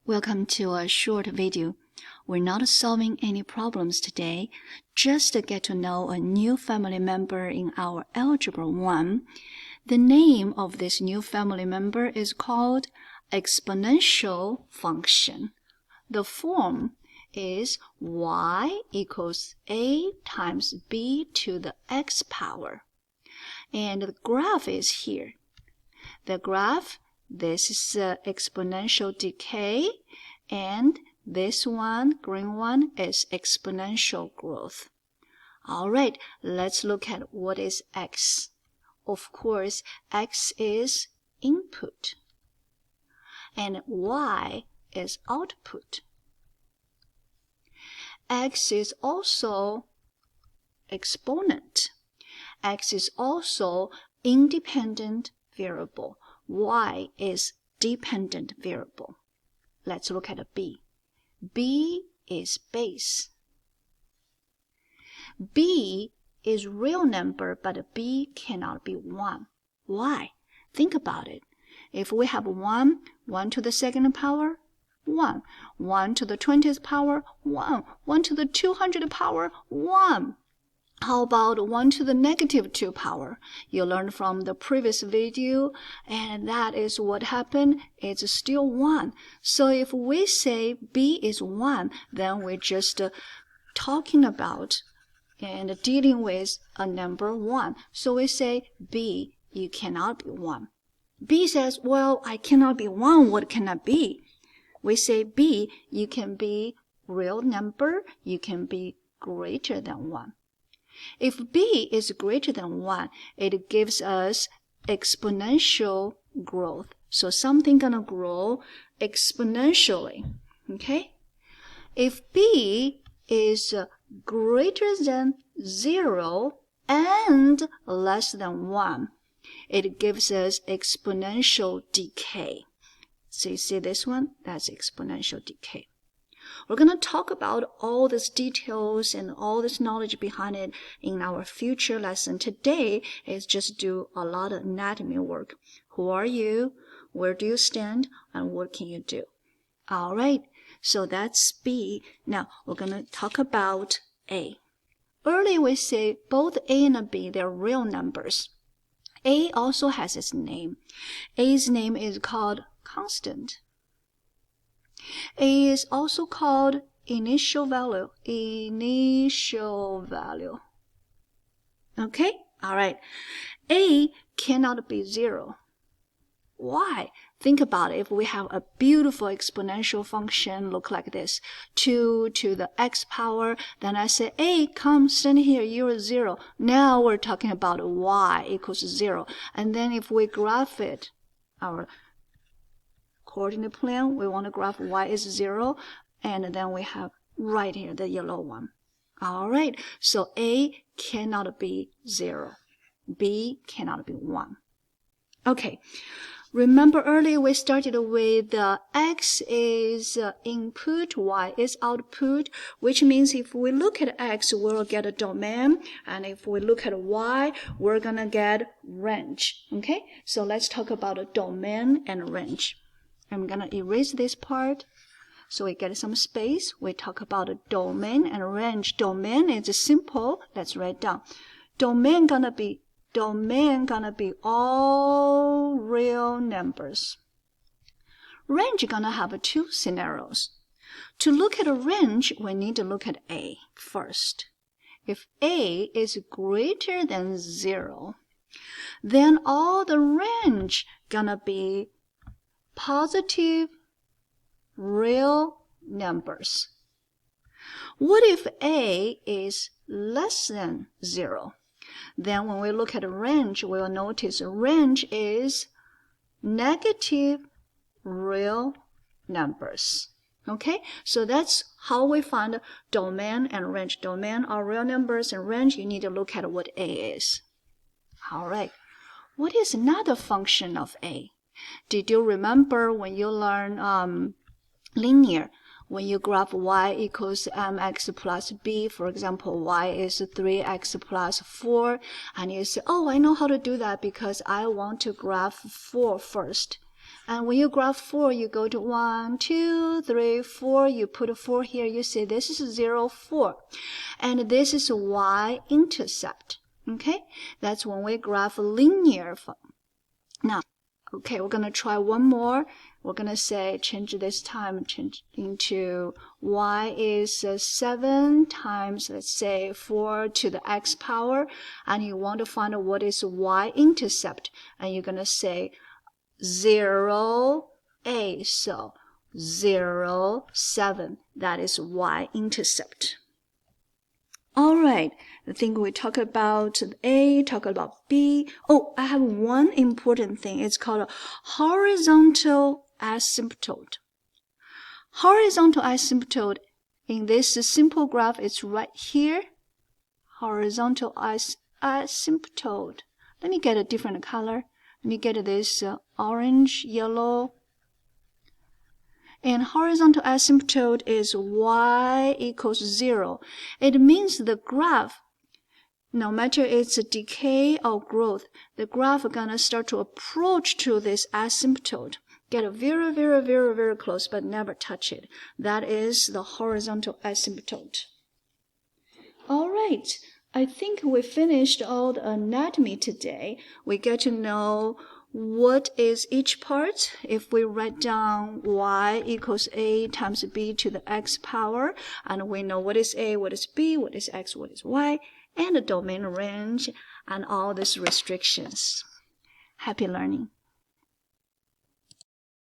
Welcome to a short video. We're not solving any problems today, just to get to know a new family member in our Algebra 1. The name of this new family member is called exponential function. The form is y equals a times b to the x power. And the graph is here. The graph, this is exponential decay, and this one, green one, is exponential growth. All right, let's look at what is x. Of course, x is input, and y is output. X is also exponent. X is also independent variable. Y is dependent variable. Let's look at a b. b is base. b is real number, but b cannot be 1. Why? Think about it. If we have 1 to the second power, 1. 1 to the 20th power, 1. 1 to the 200th power, 1. How about 1 to the negative 2 power? You learned from the previous video, and that is what happened. It's still 1. So if we say b is 1, then we're just talking about and dealing with a number 1. So we say b, you cannot be 1. b says, well, I cannot be 1. What can I be? We say b, you can be real number. You can be greater than 1. If b is greater than 1, it gives us exponential growth. So something gonna grow exponentially, okay? If b is greater than 0 and less than 1, it gives us exponential decay. So you see this one? That's exponential decay. We're going to talk about all these details and all this knowledge behind it in our future lesson. Today is just do a lot of anatomy work. Who are you? Where do you stand? And what can you do? All right, so that's B. Now we're going to talk about A. Earlier we say both A and B, they're real numbers. A also has its name. A's name is called constant. A is also called initial value. Initial value. Okay? All right. A cannot be 0. Why? Think about it. If we have a beautiful exponential function look like this, 2 to the x power, then I say, A, come stand here, you're 0. Now we're talking about y equals 0. And then if we graph it, our coordinate plane, we want to graph y is 0, and then we have right here the yellow one. All right, so A cannot be 0. B cannot be 1. Okay, remember earlier we started with x is input, y is output, which means if we look at x, we'll get a domain, and if we look at y, we're going to get range. Okay, so let's talk about a domain and range. I'm going to erase this part so we get some space. We talk about a domain and range. Domain is simple. Let's write down. Domain gonna be all real numbers. Range gonna have 2 scenarios. To look at a range, we need to look at A first. If A is greater than 0, then all the range gonna be positive real numbers. What if A is less than 0? Then when we look at a range, we'll notice a range is negative real numbers. Okay, so that's how we find domain and range. Domain are real numbers, and range, you need to look at what A is. All right, what is another function of A? Did you remember when you learn linear? When you graph y equals mx plus b, for example, y is 3x plus 4, and you say, oh, I know how to do that because I want to graph 4 first. And when you graph 4, you go to 1, 2, 3, 4. You put a 4 here. You say this is 0, 4. And this is y-intercept. Okay? That's when we graph linear function. Now, okay, we're going to try one more. We're going to say change this time into y is 7 times, let's say, 4 to the x power. And you want to find out what is y-intercept. And you're going to say 0, a. So 0, 7. That is y-intercept. All right, I think we talk about A, talk about B. Oh, I have one important thing. It's called a horizontal asymptote. Horizontal asymptote in this simple graph is right here. Horizontal asymptote. Let me get a different color. Let me get this orange, yellow. And horizontal asymptote is y equals 0. It means the graph, no matter it's a decay or growth, the graph is going to start to approach to this asymptote. Get very, very, very, very close, but never touch it. That is the horizontal asymptote. All right. I think we finished all the anatomy today. We get to know what is each part. If we write down y equals a times b to the x power, and we know what is a, what is b, what is x, what is y, and the domain range, and all these restrictions. Happy learning.